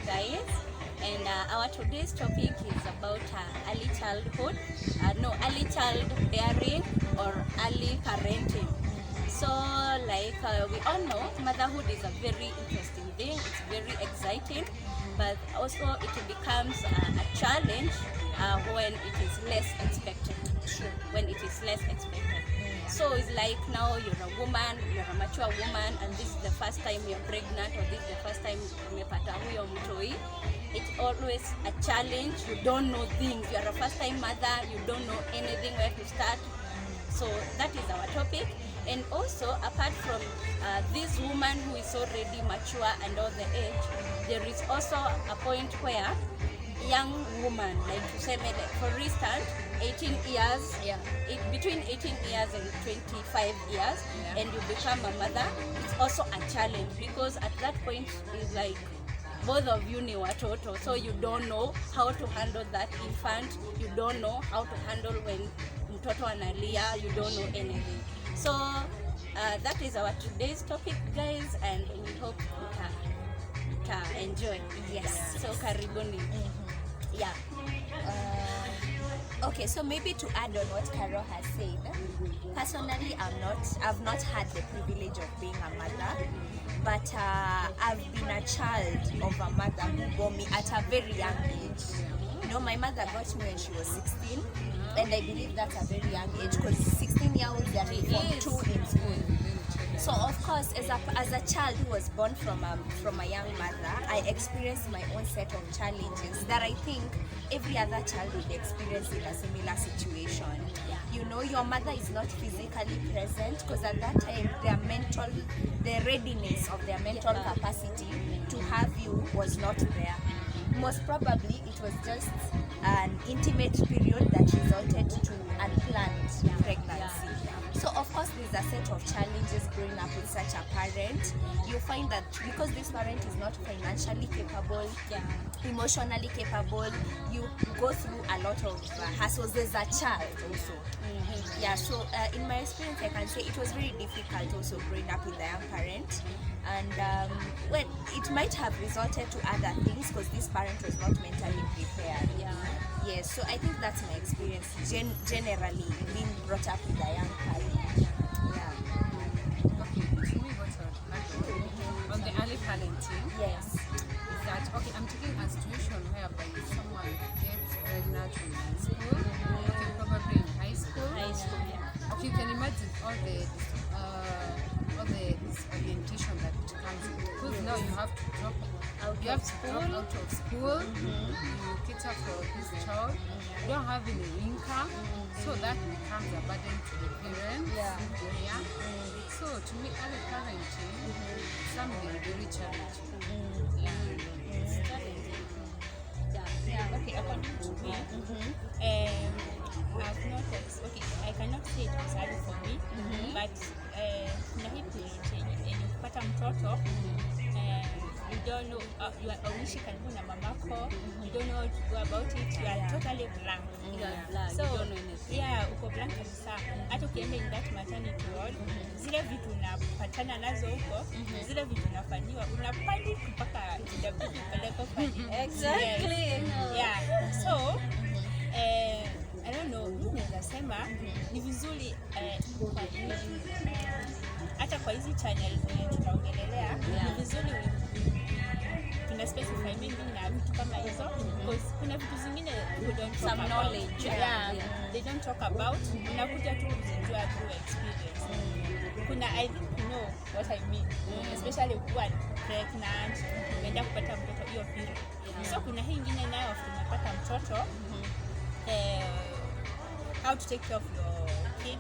guys, and our today's topic is about early childhood, early child bearing or early parenting. So we all know, motherhood is a very interesting thing. It's very exciting, but also it becomes a challenge when it is less expected. When it is less expected. So it's like now you're a woman, you're a mature woman, and this is the first time you're pregnant, or this is the first time umepata huyo mtoi. It's always a challenge. You don't know things. You're a first time mother. You don't know anything, where to start. So that is our topic. And also, apart from this woman who is already mature and all the age, there is also a point where young woman, like to say, for instance, 18 years, between 18 years and 25 years, and you become a mother, it's also a challenge, because at that point is like both of you ni watoto, so you don't know how to handle that infant, you don't know how to handle when mtoto analia, you don't know anything. So that is our today's topic, guys, and we hope you can enjoy. Yes. So karibuni. Yeah. Okay, so maybe to add on what Carol has said, personally I've not had the privilege of being a mother, but I've been a child of a mother who bore me at a very young age. You know, my mother got me when she was 16, and I believe that's a very young age, because 16-year-olds are in Form 2 in school. So of course, as a child who was born from a young mother, I experienced my own set of challenges that I think every other child would experience in a similar situation. You know, your mother is not physically present, because at that time the readiness of their mental capacity to have you was not there. Most probably it was just an intimate period that resulted to unplanned pregnancy. So of course there's a set of challenges growing up with such a parent. You find that because this parent is not financially capable, emotionally capable, you go through a lot of hassles as a child also. Yeah, so in my experience I can say it was very difficult also growing up with a young parent. And well, it might have resulted to other things, because this parent was not mentally prepared. Yes, so I think that's my experience generally being brought up with a young parent. Okay, to me what on the early parenting, Yes. is that, okay, I'm taking a situation whereby someone gets pregnant in high school, okay, probably in high school. Okay, you can imagine all the disorientation that it comes with, because now you have to drop out of school, you cater for this child, you don't have any income, so that becomes a burden to the parents. So to me, early parenting is something very challenging. It's challenging. Okay, according to me, I've noticed, okay, I cannot say it was early for me, but kuna hii period yenye kupata mtoto, you don't know, you are uishi karibu na mamako, you don't know how to go about it, you are totally blank. So, you don't know anything. Uko blank kabisa. Hata ukienda in that maternity ward, zile vitu unapatana nazo huko, zile vitu unafanyiwa, unapani mpaka inabidi upeleke kwa. Exactly. So, I don't know, mimi nasema ni vizuri hata kwa hizi channel tunaongelelea, ni vizuri tuna specify mimi na vitu kama hizo, because kuna vitu zingine we don't talk Some about. knowledge. They don't talk about, unakuja tu kuzijua through experience. Kuna, I think you know what I mean, especially ukiwa pregnant, umeenda kupata mtoto hiyo period. So kuna hii ingine nayo tunapata mtoto, how to take care of your kid.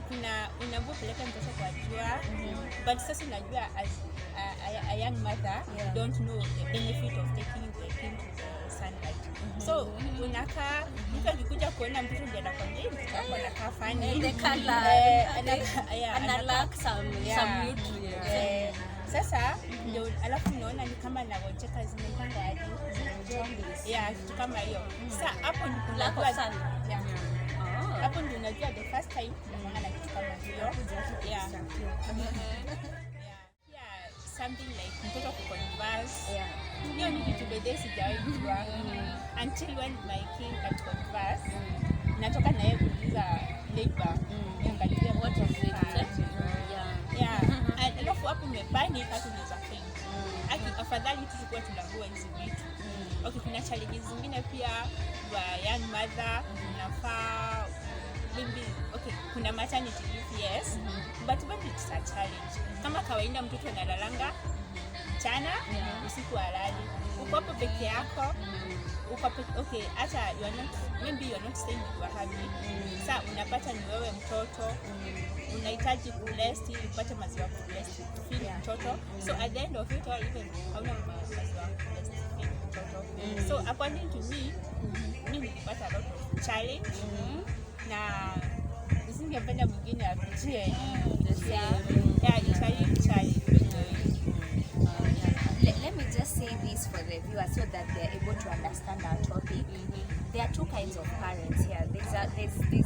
Kuna unaambiwa peleka mtoto kwa jua, but sasa unajua as a young mother, you don't know the benefit of taking the kid to the sunlight. So unakaa, mtu akikuja kuona mtoto ndiye anakwambia mtoto anakaa funny, The color, and lack some nutrients. Sasa ndio alafu unaona ni kama anagonjeka zimepanga hadi kitu kama hiyo. Sasa hapo ndipo Lack of sun. Hapo ndio unajua the first time unaona na kitu kama hiyo. something like mtoto kuconverse. Yeah. Hiyo ni kitu bedesi sijawahi kujua until when my king at converse natoka naye kuuliza labor niangalie What is it? yeah alafu hapo umepani hata unaweza faint afadhali tulikuwa tunagua hizi vitu. Okay, kuna challenges zingine pia wa young mother unafaa maybe okay kuna maternity leave yes but when it's a challenge kama kawaida mtoto analalanga mchana usiku halali uko hapo peke yako okay hata you are not maybe you are not staying with your hubby sasa unapata ni wewe mtoto unahitaji kurest ili upate maziwa kurest feed mtoto so at the end of it all even hauna maziwa kurest feed mtoto so according to me mimi nilipata a lot of challenge na nisingependa mwingine apitie challenge. Let me just say this for the viewers so that they're able to understand our topic. There are two kinds of parents here. There's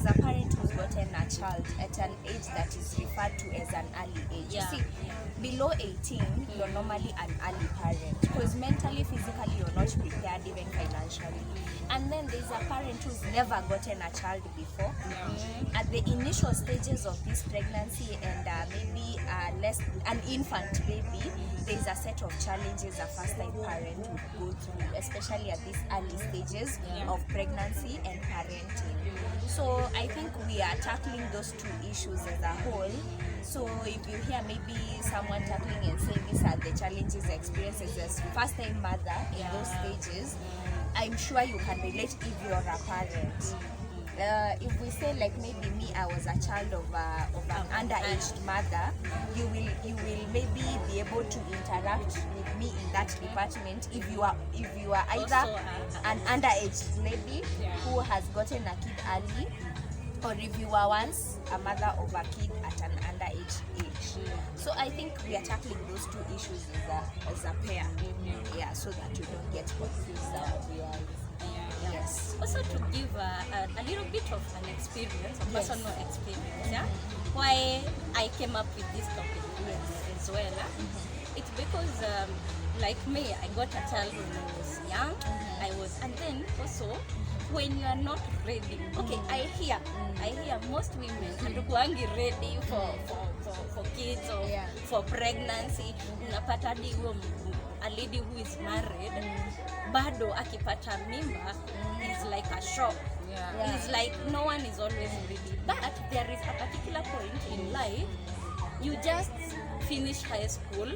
a parent who's gotten a child at an age that is referred to as an early age. Yeah. You see, below 18, you're normally an early parent because mentally, physically, you're not prepared, even financially. And then there's a parent who's never gotten a child before. At the initial stages of this pregnancy and maybe an infant baby, there's a set of challenges a first-time parent would go through, especially at these early stages of pregnancy and parenting. So I think we are tackling those two issues as a whole. So if you hear maybe someone tackling and saying these are the challenges experiences as first-time mother in those stages, I'm sure you can relate if you're a parent. If we say like maybe me, I was a child of an underaged mother, you will maybe be able to interact with me in that department if you are either Also, an underaged lady who has gotten a kid early, or if you were once a mother of a kid at an underage age. So I think we are tackling those two issues as a pair, so that you don't get confused. Yes. Also to give a little bit of an experience, a personal experience, why I came up with this topic as well. It's because like me, I got a child when I was young. And then also when you are not ready. Okay, I hear most women hatukuangi ready for kids or for pregnancy. Unapata hadi a lady who is married bado akipata mimba is like a shock. It's like no one is always ready. But there is a particular point in life you just finish high school,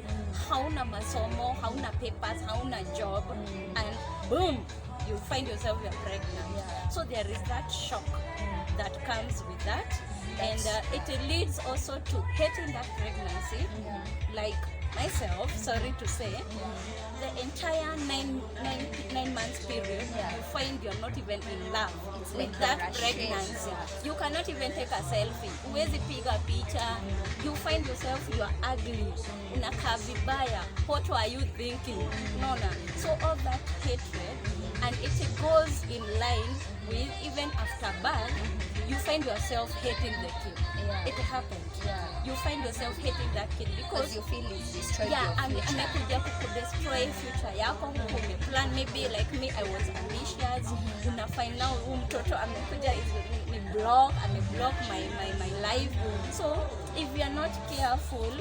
hauna masomo, hauna papers, hauna job, and boom, you find yourself you're pregnant. So there is that shock that comes with that, and it leads also to hating that pregnancy. Like myself, sorry to say, the entire nine months period, you find you're not even in love with that pregnancy. You cannot even take a selfie. Huwezi piga picha. You find yourself you are ugly. Unakaa vibaya. What were you thinking? No. So all that hatred, and it goes in line with even after birth, you find yourself hating the kid. It happened. You find yourself hating that kid because you feel it's destroyed your future. Amekuja kukudestroy future yako. Plan maybe like me, I was ambitious. Una find now mtoto amekuja ni block my life. So if you are not careful,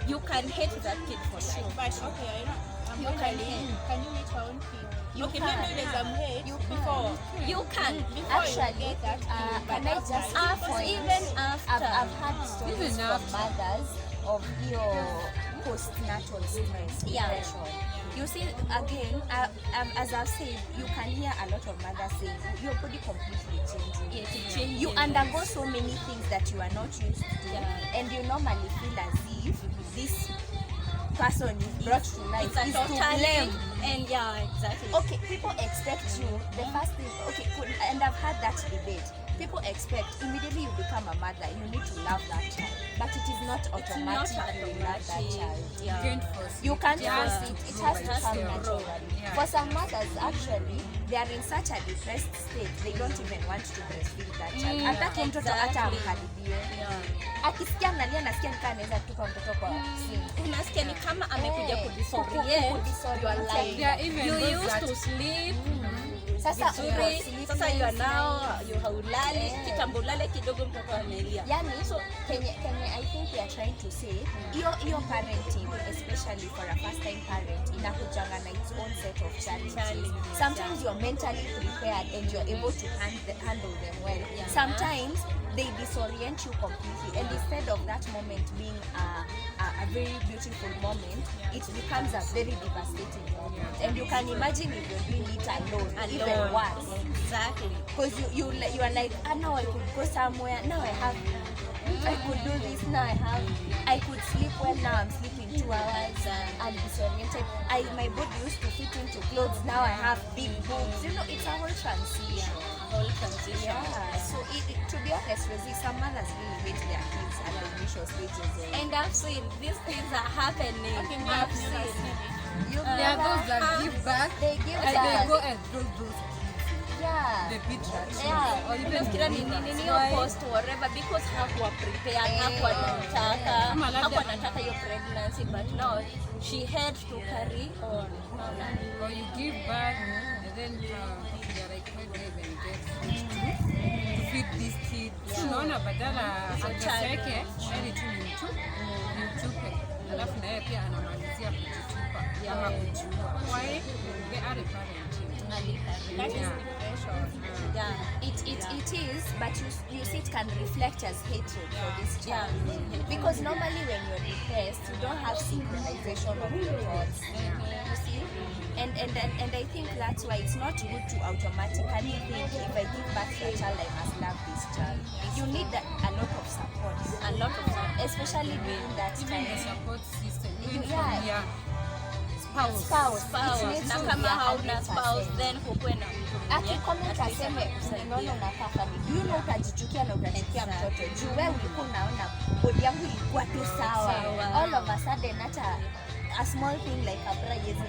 you can hate that kid for sure. But okay, I'm You can wondering, can you meet your own kid? Okay, can. maybe there's some hate You before. You can. Before Actually, you get that kid, but can I just after, say Even after. I've had stories Even from after. mothers of your postnatal stress, depression. You see, again, as I've said, you can hear a lot of mothers saying your body completely changing. Yes, it changes. You undergo so many things that you are not used to, and you normally feel as if this person is brought to life It's a is to totally, blame. and exactly. Okay, people expect you, the first thing, and I've had that debate. people expect immediately you become a mother, you need to love that child. But it is not automatic you love that child. You can't force You can't Yeah. force it. It has to come grow. naturally. Yeah. For some mothers, actually, they are in such a depressed state, they don't even want to breastfeed that child. Hataki mtoto hata amkaribie. Akisikia analia, nasikia nikaa anaweza kutupa mtoto kwa simu. Unasikia ni kama amekuja kudisorient your life. Yeah, even You those used that- to sleep Sasa vizuri, sasa you are now you haulali, Yeah. kitambo ulale kidogo mtoto amelia. Yani, so Kenya I think we are trying to say your parenting, especially for a first time parent, inakujanga na its own set of challenges. Sometimes you're mentally prepared and you're able to handle them well. Sometimes they disorient you completely, and instead of that moment being a very beautiful moment, it becomes a very devastating moment. And you can imagine if you're doing it alone. Even worse. Exactly. Because you are like, now I could go somewhere, now I could do this, now I could sleep well, now I'm sleeping 2 hours, I'm disoriented. My body used to fit into clothes, now I have big boobs. You know, it's a whole transition. Whole transition. Yeah, so to be honest with you, some mothers really hate their kids at the initial stages. And I've seen these things are happening. Okay, me, I've I've never seen. seen it. There are those that give back They give and back. they go and throw those Yeah. the pediatricians Yeah. or even Unafikiria ni the nini Why? hiyo post whatever because hakuwa prepared, hakuwa anataka, Ama labda- hakuwa anataka hiyo pregnancy, but now she had to carry on. or you give back and then they're like why do I even get to feed this kid. So unaona badala ateseke heri tu nimtupe alafu na yeye pia anamalizia kujitupa ama kujiua. Why? They are a parent. That is Yeah. depression. Yeah. It is, but you see it can reflect as hatred for this child. Because normally when you're depressed, you don't have synchronization of your thoughts. You see? And I think that's why it's not good to automatically think, if I give back to a child, I must love this child. You need a lot of support. A lot of time. Especially during that Even the time. support system, even Yeah. from your spouse. Spouse. Spouse. It needs Na to kama be hauna 100%. spouse then hukuwe na mtu mwenye Akicomment at least aseme anakusaidia. unaona unakaa funny. You know utajichukia na utachukia mtoto. Juu wewe ulikuwa unaona body yangu ilikuwa tu sawa. Sawa. All of a sudden hata a small thing like a bra yezi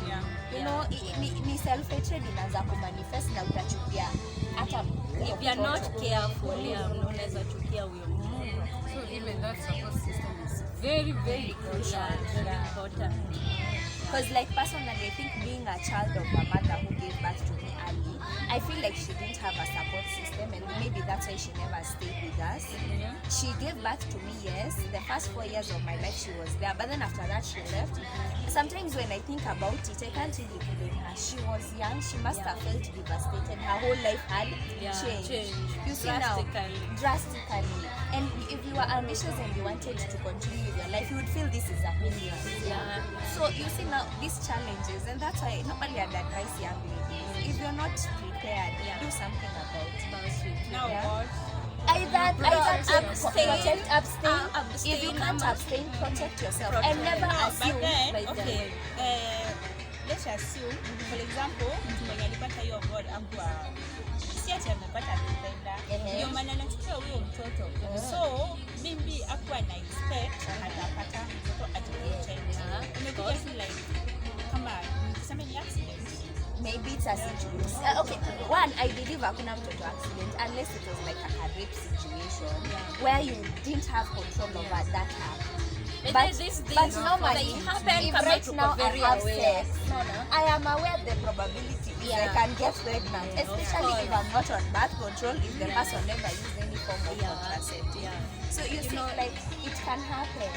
Yeah. you know, ni self hatred inaanza kumanifest na utachukia hata If you're not careful, unaweza chukia huyo mtu. So even that support system is very, very crucial. Very important. Because like personally, I think being a child of a mother who gave birth to me early, I feel like she didn't have a support system, and maybe that's why she never stayed with us. She gave birth to me, yes. The first 4 years of my life she was there, but then after that she left. Sometimes when I think about it, I can't really blame her. She was young, she must have felt devastated. Her whole life had changed. You see now, drastically. And if you were ambitious and you wanted to continue with your life, you would feel this is a hindrance. Yeah. So you see now these challenges, and that's why normally I'd advise young ladies, if you're not prepared, do something about it. Now Yeah. what? Either abstain. protect, abstain. Abstain. If you can't abstain, protect yourself, Protect. and never No, assume. but then, by okay, let's assume, for example, mtu mwenye alipata hiyo God akuwa si ati amepata akipenda, ndio maana anachukua huyo mtoto. So mimi akuwa na expect atapata mtoto ajiprotect. Umekuja tu like kama nikisema ni accident. Maybe it's a situation. Okay, one, I believe hakuna mtoto accident unless it was like a rape situation where you didn't have control over that act. But normally, they happen if kama right tuko now I very have aware. sex, I am aware the probability is I can get pregnant, especially if I'm not on birth control, if the person never used any form of contraceptive. So you see, like, it can happen.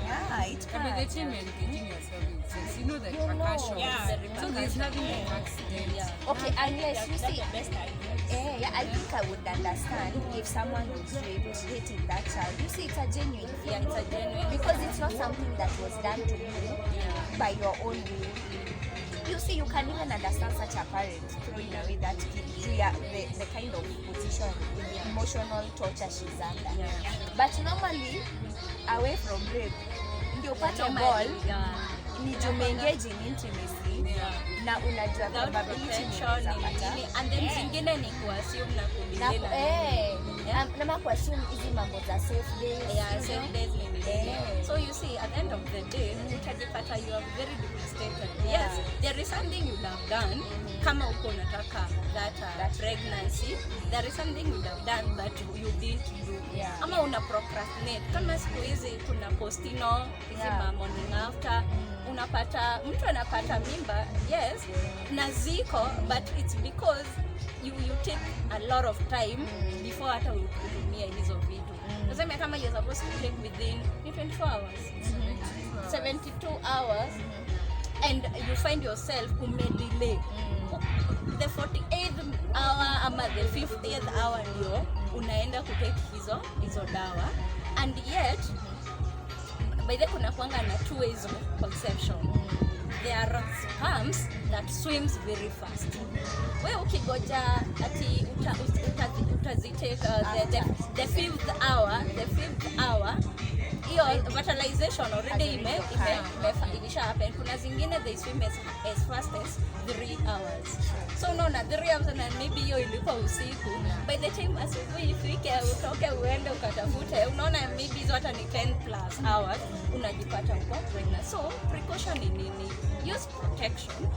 Yeah, it I mean, the can. thing when engaging yourself in sex, you know the You know. repercussions. Yeah. So there's nothing like accident. Okay, unless you That's see, the best idea. yeah, I think I would understand if someone was raped, hating that child. You see, it's a genuine feeling. It's a genuine Because it's not something that was done to you by your own will. You see, you can even understand such a parent throwing away that kid through the kind of position, the emotional torture she's under. But normally, away from rape, ndio upate ball, ni jume engage in intimacy na unajua Without probability protection, unaweza pata. nini, and then zingine ni kuassume na kudelay na nini. Nama kuassume hizi mambo za safe days. Yeah, you know? same days ni nini. Yeah. So you see, at the end of the day, utajipata you are very devastated. Yes, there is something you have done. Kama uko unataka that pregnancy, there is something you have done that you did do. Yeah. Ama una procrastinate. Kama siku hizi kuna postino, hizi morning after, unapata, mtu anapata mimba, yes, na ziko, but it's because you take a lot of time before hata utumie hizo vitu. Tuseme kama you're supposed to take within 24 hours, 72 hours, and you find yourself umedelay. The 48th hour ama the 50th hour ndio unaenda kutake hizo dawa, and yet by the kuna kuanga na two ways of conception. There are sperms that swims very fast. Wewe ukigoja ati utazitake the fifth hour, hiyo fertilization already ilisha happen. Kuna zingine they swim as fast as 3 hours. So unaona 3 hours na maybe hiyo ilikuwa usiku. By the time asubuhi ifike utoke uende ukatafute, unaona maybe hizo hata ni 10 plus hours unajipata uko pregnant. So precaution ni nini? Use protection.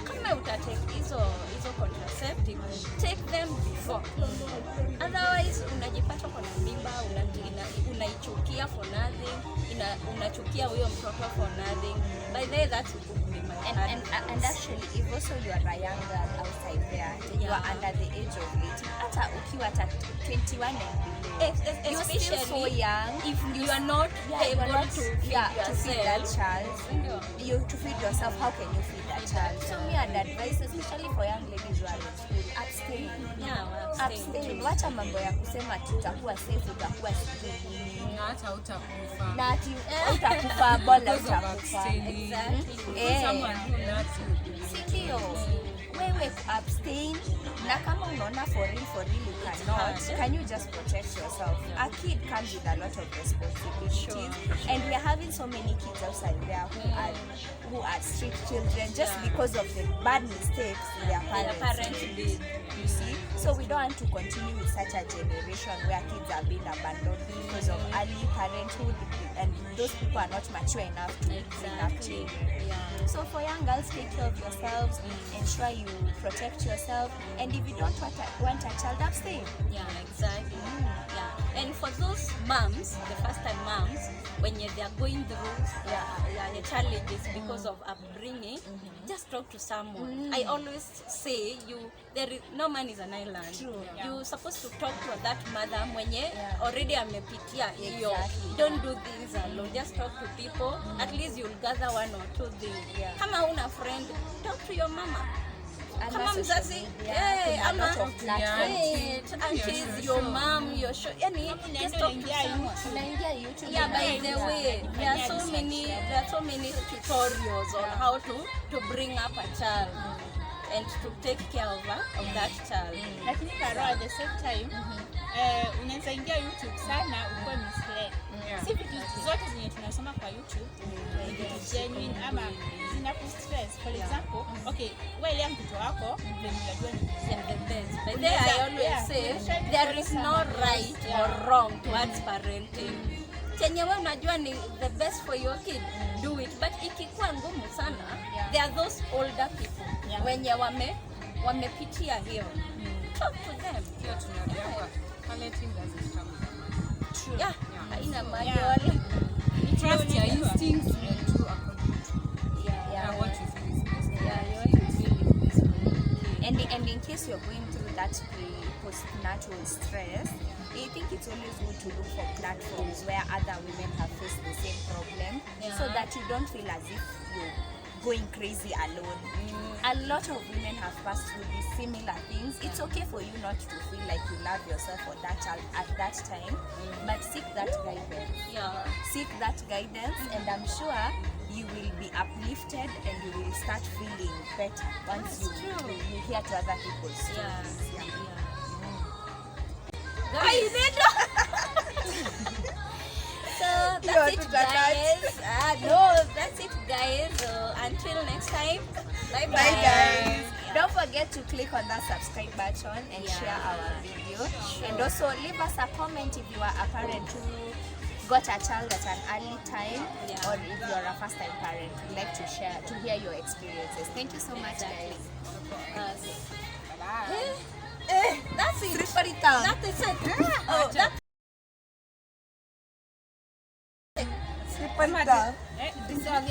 Kama utatake hizo contraceptive, take them before. Otherwise unajipata kwa mimba, unaichukia for nothing, unachukia huyo mtoto for nothing. By the way, that would be my and actually if also you are a young girl outside there, you are under the age of 18, hata ukiwa hata 21 and below, you're still so young. If you are not able to feed that yourself, child, to feed yourself, how can you feed that child? So me I'd advise, especially for young ladies who are in school, abstain. Abstain. Wacha mambo ya kusema tutakuwa safe, utakuwa sijui Na hata utakufa. na ati utakufa bola utakufa. Someone who loves you. Sindio? Wewe abstain, na kama unaona for real you cannot, can you just protect yourself? A kid comes with a lot of responsibilities, and we are having so many kids outside there who are street children just because of the bad mistakes their parents did. You see, so we don't want to continue with such a generation where kids are being abandoned because of early parenthood, and those people are not mature enough to bring up children. So for young girls, take care of yourselves, ensure you protect yourself, and if you don't want a child, abstain. Yeah, exactly. Yeah. And for those moms, the first time moms, when they are going through the challenges because of upbringing, just talk to someone. I always say no man is an island. True. You're supposed to talk to that mother mwenye already amepitia hiyo. Exactly. Don't do things alone. Just talk to people. At least you'll gather one or two things. Kama una friend, talk to your mama. Kama mzazi, ama aunties, your mom, your show, yani just talk to someone. Yeah, by the way, there are so many tutorials on how to bring up a child and to take care of that child. Lakini Karo, at the same time, unaweza ingia YouTube sana uko misled. Si vitu zote zenye tunasoma kwa YouTube ni vitu genuine ama zina stress. For example, okay, wewe leo mtoto wako ndio unajua ni the best. But there I always say there is no right or wrong towards parenting. Chenye wewe unajua ni the best for your kid, do it. But ikikuwa ngumu sana, there are those older people wenye wamepitia hiyo. Talk to them. Hiyo tunaambiwa parenting doesn't come. Yeah, haina manual. Trust your instincts and do according to what you feel is best. And in case you're going through that postnatal stress, I think it's always good to look for platforms where other women have faced the same problem, so that you don't feel as if you're going crazy alone. A lot of women have passed through these similar things. It's okay for you not to feel like you love yourself or that child at that time, but seek that guidance. Seek that guidance, and I'm sure you will be uplifted and you will start feeling better once you hear to other people's stories. So You that's want it, to turn guys. No, that's it, guys. Until next time. Bye, bye. Bye guys. Don't forget to click on that subscribe button and Yeah. share our video. And also leave us a comment if you are a parent who got a child at an early time, Yeah. or if you are a first time parent. We'd like to hear your experiences. Thank you so much, guys. That's it. Triparita. That is it. Oh, that's Triparita. Eh, this is all